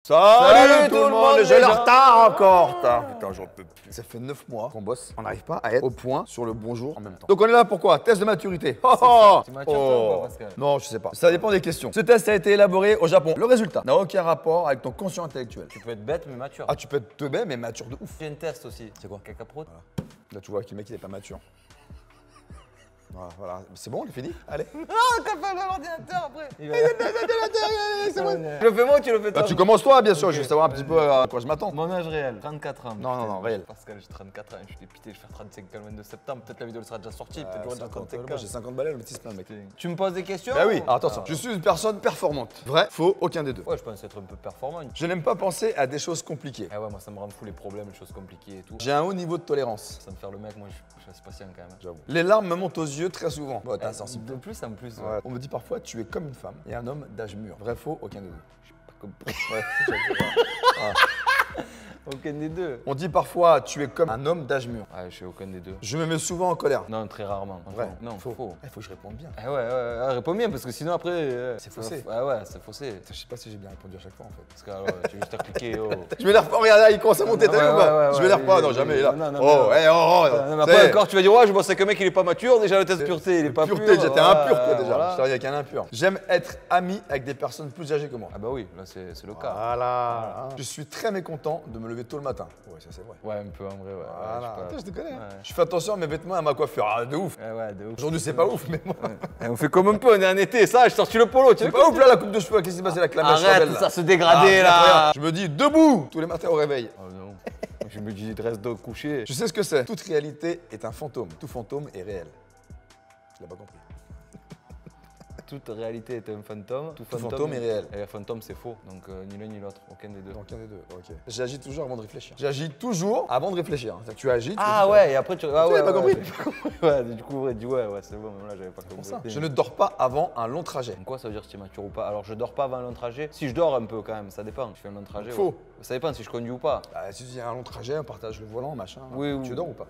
Salut tout le monde, j'ai le déjà. retard encore. Putain, j'en peux plus. Ça fait 9 mois qu'on bosse. On n'arrive pas à être au point sur le bonjour en même temps. Donc on est là pourquoi? Test de maturité. Tu matures toi ou pas, Pascal? Non, je sais pas. Ça dépend des questions. Ce test a été élaboré au Japon. Le résultat n'a aucun rapport avec ton conscient intellectuel. Tu peux être bête mais mature. Ah, tu peux être teubé mais mature de ouf. J'ai un test aussi. C'est quoi? Caca pro. Là, tu vois que le mec il est pas mature. Voilà. C'est bon, on est fini? Allez. Ah, t'as fait l'ordinateur après. Je le fais moi ou tu le fais toi? Bah, tu commences toi, bien sûr. Je veux savoir un petit peu à quoi je m'attends. Mon âge réel, 34 ans. Non, réel. Pascal, j'ai 34 ans, je suis dépité, je vais faire 35 ans le 22 septembre. Peut-être la vidéo sera déjà sortie, peut-être j'aurai déjà 35 ans. Moi, j'ai 50 balais, le petit plein, mec. Tu me poses des questions? Bah oui. Alors, attention, je suis une personne performante. Vrai, faux, aucun des deux. Ouais, je pense être un peu performant. Je n'aime pas penser à des choses compliquées. Ah ouais, moi ça me rend fou les problèmes, les choses compliquées et tout. J'ai un haut niveau de tolérance. Ça me faire le mec, moi je suis patient quand même. J'avoue. Les larmes me montent aux yeux très souvent. Bon, t'es insensible. De plus en plus. Ouais. On me dit parfois, tu es comme une femme et un homme d'âge mûr. Vrai, faux, aucun des deux. J'ai pas compris. Ouais, j'avoue. Aucun des deux. On dit parfois, tu es comme un homme d'âge mûr. Ouais, je suis aucun des deux. Je me mets souvent en colère. Non, très rarement. Vrai. Non, faux. faux. Il faut que je réponde bien. Ah ouais, réponds bien parce que sinon après. C'est faussé. Ah ouais, c'est faussé. Je sais pas si j'ai bien répondu à chaque fois en fait. Parce que alors, tu veux juste cliquer. Oh. Je me lève pas, regarde là, il commence à monter, t'as vu ou pas? Je me lève pas, non, jamais, là. Non, Oh, mais après encore, tu vas dire, ouais, je vois que mec il est pas mature, déjà le test pureté il est pas pur. Pureté, j'étais impur toi déjà. Voilà. Je travaille avec un impur. J'aime être ami avec des personnes plus âgées que moi. Ah bah oui, là c'est le cas. Voilà. Je suis très mécontent de me lever tôt le matin. Ouais, ça c'est vrai. Ouais, un peu en vrai, ouais. Voilà. Ouais, Attends, je te connais. Ouais. Je fais attention à mes vêtements et à ma coiffure. Ah, de ouf. Ouais, de ouf. Aujourd'hui, c'est pas ouf, mais moi. On fait comme un peu, on est en été, ça, j'ai sorti le polo, tu C'est sais pas ouf là la coupe de cheveux, qu'est-ce qui s'est passé avec la mèche Arrête, rebelle, là? ça se dégradait là. Incroyable. Je me dis debout tous les matins au réveil. Oh non. Je me dis, reste de coucher. Tu sais ce que c'est? Toute réalité est un fantôme. Tout fantôme est réel. Tu l'as pas compris. Toute réalité est un fantôme. Tout fantôme est réel. Et un fantôme c'est faux, donc ni l'un ni l'autre, aucun des deux. Aucun des deux, ok. J'agis toujours avant de réfléchir. J'agis toujours avant de réfléchir. C'est-à-dire que tu agis. Ah ouais, et après tu. Ah Tu ouais, l'as pas compris? Ouais, du coup, ouais, c'est bon, même là j'avais pas compris. Ça. Je ne dors pas avant un long trajet. Donc quoi, ça veut dire si tu es mature ou pas? Alors je dors pas avant un long trajet. Si je dors un peu quand même, ça dépend. Je fais un long trajet. Faux. Ouais. Ça dépend si je conduis ou pas. Bah, si tu dis un long trajet, on partage le volant, machin. Oui, Tu dors ou pas?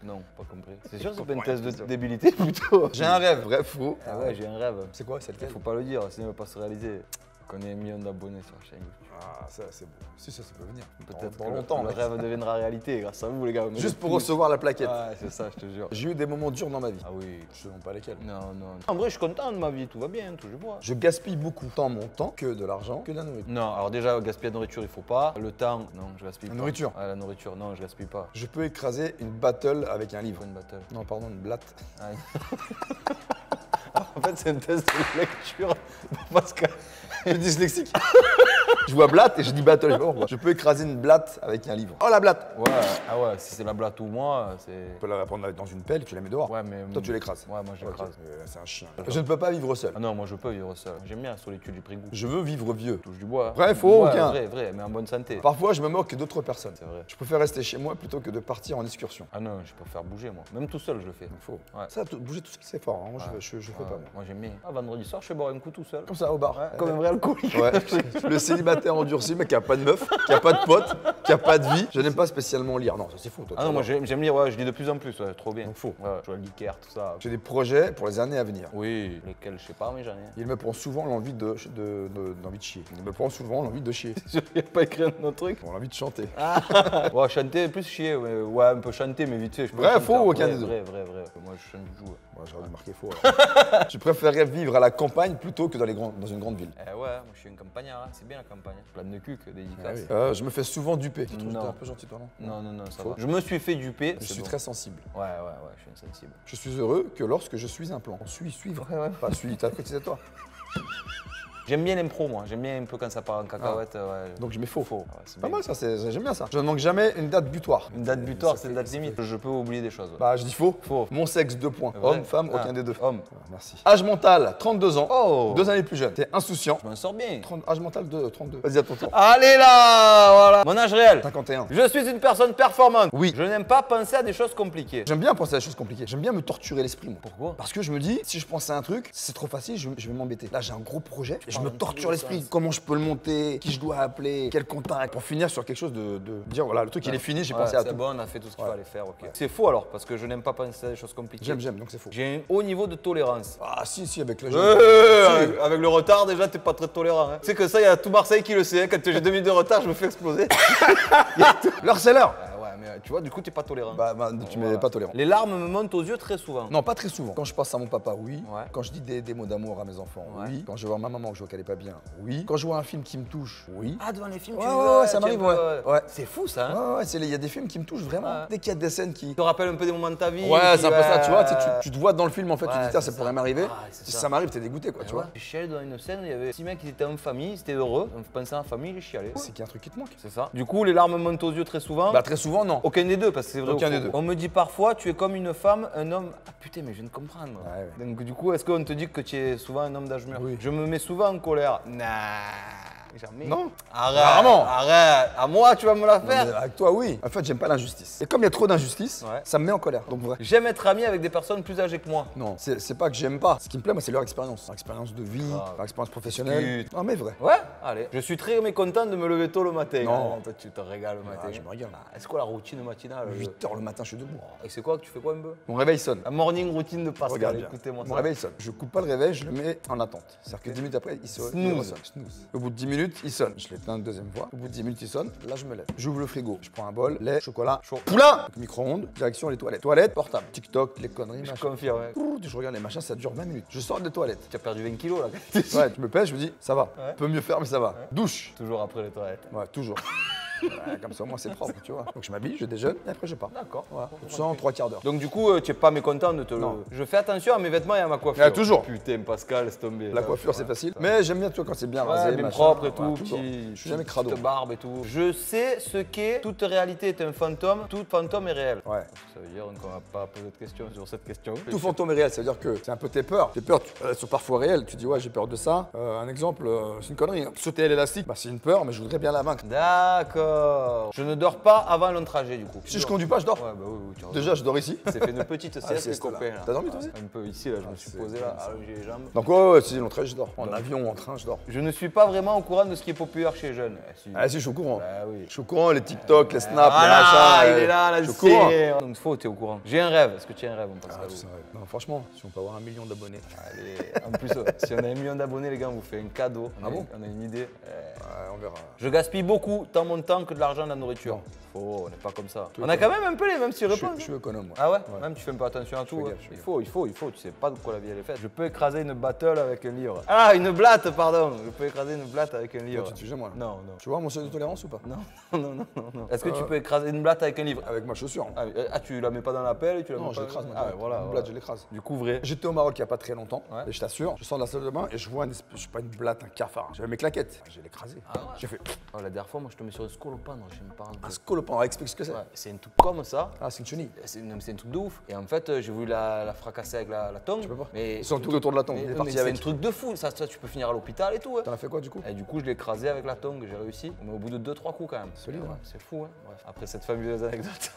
Non, pas compris. C'est sûr que c'est pas une comprends thèse de rien, débilité plutôt. J'ai un rêve, vrai, faux. Ah ouais, j'ai un rêve. C'est quoi, c'est lequel? Faut pas le dire, sinon il va pas se réaliser. Qu'on ait 1 million d'abonnés sur la chaîne. Ah, ça, c'est beau. Si, ça peut venir. Peut-être dans que longtemps. le mec. rêve deviendra réalité grâce à vous les gars. Juste pour recevoir la plaquette. Ouais, c'est ça, je te jure. J'ai eu des moments durs dans ma vie. Ah oui. Je ne sais pas lesquels. Non. En vrai, je suis content de ma vie, tout va bien, tout je vois. Je gaspille beaucoup tant mon temps que de l'argent, que de la nourriture. Non, alors déjà, gaspiller la nourriture, il faut pas. Le temps, non, je gaspille La pas. nourriture. Ah, la nourriture, non, je gaspille pas. Je peux écraser une battle avec un livre. Faut une battle. Non, pardon, une blatte. Ah. En fait, c'est un test de lecture parce que. Je suis dyslexique. Je vois blatte et je dis battle. Je sais pas pourquoi. Je peux écraser une blatte avec un livre. Oh, la blatte! Ouais, ah ouais, si c'est la blatte ou moi, c'est. Tu peux la prendre dans une pelle et tu la mets dehors. Ouais, mais. Toi, tu l'écrases. Ouais, moi j'écrase. Ok. C'est un chien. Je ne peux pas vivre seul. Ah non, moi je peux vivre seul. J'aime bien la solitude, j'ai pris goût. Je veux vivre vieux. Touche du bois. Vrai, faux, Ouais, aucun. Vrai, mais en bonne santé. Parfois, je me moque d'autres personnes. C'est vrai. Je préfère rester chez moi plutôt que de partir en excursion. Ah non, je préfère bouger moi. Même tout seul, je le fais. Il faut. Ouais. Ça, bouger tout seul, c'est fort. Hein. Moi, je fais pas. Moi. Moi j'aime bien. Ah, vendredi soir, je vais boire un coup tout seul. Comme ça, au bar. Comme un vrai alcoolique. Ouais. Le célibataire endurci, mec qui a pas de meuf, qui a pas de pote, qui a pas de vie. Je n'aime pas spécialement lire. Non, ça c'est faux. Toi, Ah non, moi j'aime lire, ouais, je lis de plus en plus, ouais, trop bien. Donc faux. Ouais, je vois le Geeker, tout ça. J'ai des projets pour les années à venir. Oui, lesquels je sais pas, mais j'en ai. Il me prend souvent l'envie de chier. Il me prend souvent l'envie de chier. Je vais pas écrire un autre truc. Bon, l'envie de chanter. Ouais, chanter, plus chier, ouais, un peu chanter, mais vite fait. Je peux Vrai, chanter. faux, aucun Vrai, des deux. Vrai. Moi je chante du tout. Moi, j'aurais dû marquer faux. alors. Je préférerais vivre à la campagne plutôt que dans une grande ville. Eh ouais, moi je suis un campagnard, hein. C'est bien la campagne. Plein de cul que dédicace. Je me fais souvent duper. Tu trouves que Non. t'es un peu gentil, toi, non? Non, ça Faux. va. Je me suis fait duper. Je c'est suis bon. très sensible. Ouais, je suis insensible. Je suis heureux que lorsque je suis un plan. Suivre. Pas suivre, t'as côté de toi. J'aime bien l'impro, moi. J'aime bien un peu quand ça part en cacahuète. Ouais. Donc je mets faux. Ouais, c'est Pas bien. mal ça, j'aime bien ça. Je ne manque jamais une date butoir. Une date butoir, Ça c'est une fait- date limite. Je peux oublier des choses. Ouais. Bah je dis faux. Faux. Mon sexe, 2 points. Vrai. Homme, femme, Ah, aucun des deux. Homme. Ah, merci. Âge mental, 32 ans. Oh. 2 années plus jeune. T'es insouciant. Je m'en sors bien. Âge mental de 32. Vas-y à ton tour. Allez là, voilà. Mon âge réel. 51. Je suis une personne performante. Oui. Je n'aime pas penser à des choses compliquées. J'aime bien penser à des choses compliquées. J'aime bien me torturer l'esprit, moi. Pourquoi? Parce que je me dis, si je pense à un truc, c'est trop facile, je vais m'embêter. Là, j'ai un gros projet. Je Je me torture l'esprit, comment je peux le monter, qui je dois appeler, quel contact, pour finir sur quelque chose de dire voilà, le truc il est fini, j'ai pensé à tout. C'est bon, on a fait tout ce qu'il fallait faire, ok. C'est faux alors, parce que je n'aime pas penser à des choses compliquées. J'aime, donc c'est faux. J'ai un haut niveau de tolérance. Ah si, avec le Avec le retard, déjà, t'es pas très tolérant. Hein. Tu sais que ça, il y a tout Marseille qui le sait. Hein. Quand j'ai 2 minutes de retard, je me fais exploser. L'heure c'est l'heure. Ouais, mais tu vois, du coup, t'es pas tolérant. Tu m'es pas tolérant. Les larmes me montent aux yeux très souvent. Non, pas très souvent. Quand je pense à mon papa, oui. Ouais. Quand je dis des mots d'amour à mes enfants, Ouais. oui. Quand je vois ma maman que je vois qu'elle est pas bien, oui. Quand je vois un film qui me touche, oui. Ah, devant les films, Ouais, ça m'arrive, ouais. C'est fou, ça. Hein. Ouais, il y a des films qui me touchent vraiment. Ouais. Dès qu'il y a des scènes qui. Tu te rappelles un peu des moments de ta vie. Ouais, c'est un peu ça, tu vois, tu te vois dans le film en fait, tu te dis, tiens, ça c'est pourrait m'arriver. Ah, c'est Si ça. ça m'arrive, t'es dégoûté quoi, tu vois. Je chialais dans une scène, il y avait 6 mecs qui étaient en famille, c'était heureux. On pensait en famille, j'ai chialé. C'est qu'il y a un truc qui te manque. C'est ça. Du coup, les larmes montent aux yeux très souvent. Bah, très souvent, non. Aucun des deux, parce que c'est vrai. Aucun ou faux. des deux. On me dit parfois, tu es comme une femme, un homme. Ah putain, mais je viens de comprendre. Ouais. Donc, du coup, est-ce qu'on te dit que tu es souvent un homme d'âge mûr? Oui. Je me mets souvent en colère. Nah. Jamais. Non. Arrête. Rarement. Arrête. À moi, tu vas me la Non, faire. mais avec toi, oui. En fait, j'aime pas l'injustice. Et comme il y a trop d'injustice, Ouais. ça me met en colère. Donc, vrai. J'aime être ami avec des personnes plus âgées que moi. Non, c'est pas que j'aime pas. Ce qui me plaît, moi, c'est leur expérience. Leur expérience de vie, Ah, leur expérience professionnelle. Non, mais vrai. Ouais, allez. Je suis très mécontent de me lever tôt le matin. Non. Ah, toi, tu te régales le matin. je me régale. Est-ce quoi la routine matinale 8h le matin, je suis debout. Et c'est quoi que tu fais quoi un peu? Mon réveil sonne. La morning routine de Pascal, Regarde bien. écoutez-moi ça. Mon réveil sonne. Je coupe pas le réveil, je le mets en attente. C'est-à-dire que 10 minutes après, il sonne. Snooze. il ressonne. Snooze. Au bout de 10 minutes, il sonne. Je l'éteins une deuxième fois. Au bout de 10 minutes, il sonne. Là, je me lève. J'ouvre le frigo. Je prends un bol, lait, chocolat, Chaud. poulain, micro-ondes, direction les toilettes. Toilettes, portable, TikTok, les conneries, Je machin. confirme. Ouais. Je regarde les machins, ça dure 20 minutes. Je sors des toilettes. Tu as perdu 20 kilos là. Ouais, je me pèse, je me dis, ça va. Ouais. Peut mieux faire, mais ça va. Douche. Toujours après les toilettes. Ouais, toujours. Ouais, comme ça, moi, c'est propre, tu vois. Donc, je m'habille, je déjeune et après, je pars. D'accord. Voilà. Ça en 3/4 d'heure. Donc du coup, tu n'es pas mécontent de te le... Non. Je fais attention à mes vêtements et à ma coiffure. Ouais, toujours. Putain, Pascal, laisse tomber. La coiffure, c'est facile. Mais j'aime bien, tu vois, quand c'est bien Ouais, rasé, bien machin. propre et Ouais, tout, toujours. petit, Je suis jamais crado. petite barbe et tout. Je sais ce qu'est toute réalité est un fantôme, tout fantôme est réel. Ouais. Ça veut dire qu'on va pas poser de questions sur cette question. Tout fantôme est réel, ça veut dire que c'est un peu tes peurs. Tes peurs sont parfois réelles. Tu dis, ouais, j'ai peur de ça. Un exemple, c'est une connerie. Hein. Sauter à l'élastique, bah, c'est une peur, mais je voudrais bien la vaincre. D'accord. Je ne dors pas avant le trajet du coup. Si je conduis pas, je dors. Ouais, bah oui, tu Déjà, je dors ici. C'est fait une petite sieste, les sieste, là. copains. là. T'as dormi, toi aussi Un peu ici, là, je me suis c'est posé bien, là, ça. allonger les jambes. Donc, ouais, si, l'entrée, je dors. En avion, en train, je dors. Je ne suis pas vraiment au courant de ce qui est populaire chez les jeunes. Si. Ah, si, je suis au courant. Bah oui. Je suis au courant, les TikTok, les snaps, les Voilà, machins. il est là, là, je suis au courant. Donc faux, t'es au courant. J'ai un rêve. Est-ce que tu as un rêve, mon Ah, Pascal? tout ça, ouais. Non, franchement, si on peut avoir 1 million d'abonnés. Allez, en plus, si on a 1 million d'abonnés, les gars, on vous fait un cadeau. Ah bon On a une idée. Ouais, on verra. Je gaspille beaucoup, tant mon temps que de l'argent de la nourriture. Non. Faux, on n'est pas comme ça. Tout On a est quand même un peu les mêmes si Je réponses. suis économe, moi. Ah ouais, Même tu fais un peu attention à tout. fais Ouais. gaffe, je fais Il faut, tu sais pas de quoi la vie elle est faite. Je peux écraser une battle avec un livre. Ah, une blatte, pardon. Je peux écraser une blatte avec un livre. Tu te sujet, moi. Là. Non, non. Tu vois mon seuil de tolérance ou pas? Non. Est-ce que tu peux écraser une blatte avec un livre? Avec ma chaussure. Tu la mets pas dans la pelle et tu la Non, mets je pas... l'écrase, moi. Ah ouais, voilà. Une voilà. blatte, je l'écrase. Du coup, vrai. J'étais au Maroc il y a pas très longtemps, Ouais. et je t'assure, je sors de la salle de bain et je vois je sais pas, une blatte, un cafard. J'avais mes claquettes. J'ai l'écrasé. J'ai fait Oh, la dernière fois, moi, je te mets sur une scolopendre. Je me parle. un scolopendre. Explique ce que c'est. Ouais, c'est un truc comme ça. Ah, c'est une chenille. C'est un truc de ouf. Et en fait, j'ai voulu la fracasser avec la tongue. Tu peux pas. Mais Ils sont tout autour de la tongue. Mais, Il est mais parti c'est avec. un truc de fou. Ça, tu peux finir à l'hôpital et tout. Hein. T'en as fait quoi du coup? Et du coup, je l'ai écrasé avec la tongue. J'ai réussi. Mais au bout de 2-3 coups, quand même. Solide, ouais. C'est fou. Hein. Bref, après cette fabuleuse anecdote.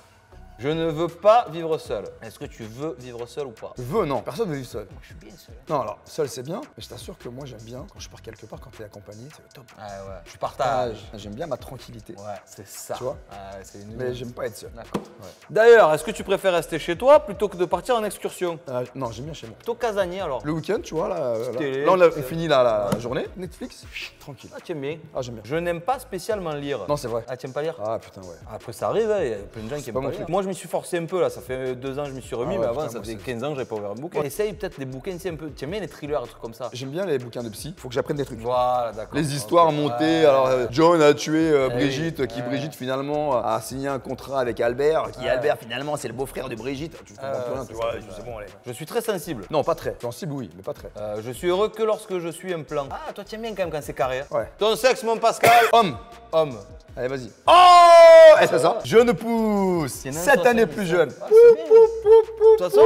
Je ne veux pas vivre seul. Est-ce que tu veux vivre seul ou pas? Je veux, non. Personne ne veut vivre seul. Moi, je suis bien seul. Non, alors, seul c'est bien, mais je t'assure que moi j'aime bien quand je pars quelque part, quand t'es accompagné, c'est le top. Ouais, ouais. Je partage. J'aime bien ma tranquillité. Ouais, c'est ça. Tu vois c'est une Mais j'aime pas être seul. D'accord. D'ailleurs, est-ce que tu préfères rester chez toi plutôt que de partir en excursion? Non, j'aime bien chez moi. Plutôt casanier alors? Le week-end, tu vois, là, télé, là, on finit la journée, Netflix, tranquille. Ah, tu aimes bien. Ah, j'aime bien. Je n'aime pas spécialement lire. Non, c'est vrai. Ah, tu aimes pas lire? Ah, putain, ouais. Après, ça arrive, hein, il y a plein de gens qui aiment pas pas mon lire. truc. Moi, je m'y suis forcé un peu là, ça fait 2 ans que je m'y suis remis, Ah ouais, mais avant, putain, ça moi, faisait c'est- 15 ans que j'avais pas ouvert un bouquin. Essaye peut-être des bouquins, c'est un peu. Tu aimes bien les thrillers, des trucs comme ça? J'aime bien les bouquins de psy, faut que j'apprenne des trucs. Voilà, d'accord. Les histoires Ok. montées, Ouais. alors John a tué Brigitte, oui, qui ouais. Brigitte finalement a signé un contrat avec Albert, qui Albert finalement c'est le beau-frère de Brigitte. Tu comprends plus rien, tu vois, c'est bon, allez. Je suis très sensible. Non, pas très. Sensible, oui, mais pas très. Je suis heureux que lorsque je suis un plan. Ah, toi, tu aimes bien quand même quand c'est carré. Hein. Ouais. Ton sexe, mon Pascal. Homme. Homme. Allez, vas-y. Oh c'est ça. Jeune pousse. Il y en a un 7 sur années scène, plus ça. jeune. Ah, c'est bien. De toute façon,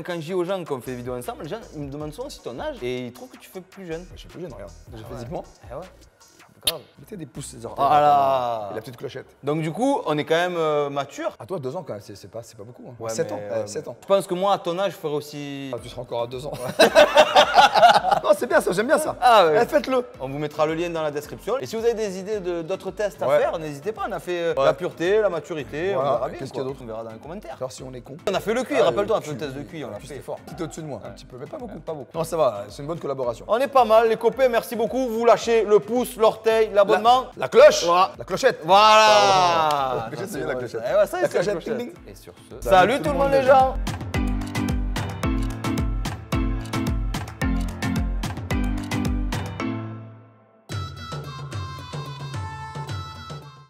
quand je dis aux gens qu'on fait des vidéos ensemble, les gens ils me demandent souvent si ton âge et ils trouvent que tu fais plus jeune. Je suis plus jeune, regarde. Déjà physiquement. Ah ouais. grave. Mettez des pouces, les orteils. Voilà. Et la petite clochette. Donc du coup, on est quand même mature. À toi, 2 ans quand même, c'est pas beaucoup. Hein. Ouais, 7 ans. mais, 7 ans. Je pense que moi, à ton âge, je ferais aussi... Ah, tu seras encore à 2 ans. Non, c'est bien ça, j'aime bien ça. Ah ouais. Eh, faites-le. On vous mettra le lien dans la description. Et si vous avez des idées d'autres tests à Ouais. faire, n'hésitez pas. On a fait la pureté, la maturité, Voilà. on verra bien. Qu'est-ce qu'il y a quoi. d'autre? On verra dans les commentaires. Alors si on est con. On a fait le cuit, Ah, rappelle-toi, on a le fait le cul, test de cuit, on l'a Puis fait. c'était fort. Petit au-dessus de moi, un petit peu, mais pas beaucoup. Pas beaucoup. Non, ça va, c'est une bonne collaboration. On est pas mal, les copains, merci beaucoup. Vous lâchez le pouce, l'orteil, l'abonnement. La cloche. Voilà. La clochette. Voilà. La clochette, c'est bien la clochette. Eh ouais, ça, La c'est clochette, ding, ding. Et sur ce, salut tout le monde les gens.